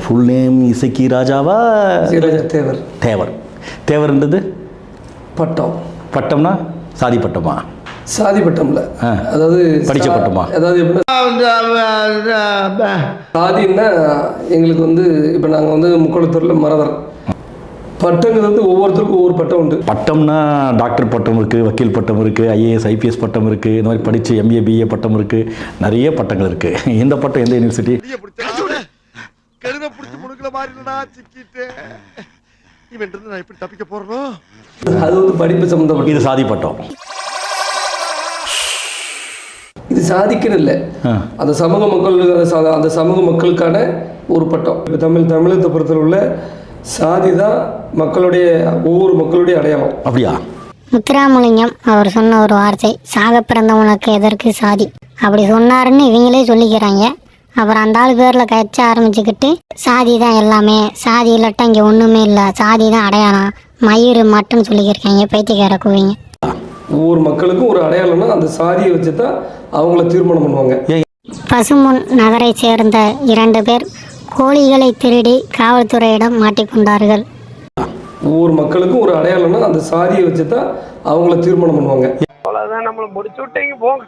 Full name இசைக்கு ராஜாவா? இசைராஜா தேவர். தேவர். தேவர்ன்றது பட்டம். பட்டம்னா சாதி பட்டமா? சாதி பட்டம்ல, அதாவது படித்த பட்டமா? அதாவது எப்படின்னா சாதின்னா எங்களுக்கு வந்து இப்போ நாங்கள் வந்து முக்கோணத்தூரில் மறவர். பட்டங்கிறது வந்து ஒவ்வொருத்தருக்கும் ஒவ்வொரு பட்டம் உண்டு. பட்டம்னா டாக்டர் பட்டம் இருக்குது, வக்கீல் பட்டம் இருக்குது, ஐஏஎஸ் ஐபிஎஸ் பட்டம் இருக்குது, இந்த மாதிரி படித்து எம்ஏ பிஏ பட்டம் இருக்குது, நிறைய பட்டங்கள் இருக்குது. இந்த பட்டம் எந்த யூனிவர்சிட்டி? அது வந்து படிப்பு சம்மந்தப்பட்ட. இது சாதி பட்டம். இது சாதிக்குன்னு இல்லை, அந்த சமூக மக்களுக்கு அந்த சமூக மக்களுக்கான ஒரு பட்டம். இப்போ தமிழகத்தை பொறுத்தவரை உள்ள சாதி தான் மக்களுடைய ஒவ்வொரு மக்களுடைய அடையாளம். அப்படியா? முத்துராமலிங்கம் அவர் சொன்ன ஒரு வார்த்தை, சாக பிறந்தவனுக்கு எதற்கு சாதி, அப்படி சொன்னாருன்னு இவங்களே சொல்லிக்கிறாங்க. அப்புறம் அந்த ஆள் பேரில் கட்ச ஆரம்பிச்சுக்கிட்டு சாதி தான் எல்லாமே, சாதி இல்லாட்டா இங்கே ஒன்றுமே இல்லை, சாதி தான் அடையாளம், மயிறு மட்டுன்னு சொல்லிக்கிருக்காங்க பைத்தியக்கார குவிங்க. ஒவ்வொரு மக்களுக்கும் ஒரு அடையாளம்னா அந்த சாதியை வச்சு தான் அவங்கள தீர்மானம் பண்ணுவாங்க. பசும்பொன் நகரை சேர்ந்த 2 பேர் கோழிகளை திருடி காவல்துறையிடம் மாட்டிக்கொண்டார்கள். ஒவ்வொரு மக்களுக்கும் ஒரு அடையாளம்னா அந்த சாதியை வச்சு தான் அவங்கள தீர்மானம் பண்ணுவாங்க. அவ்வளோதான், நம்மளை முடிச்சு விட்டீங்க போங்க.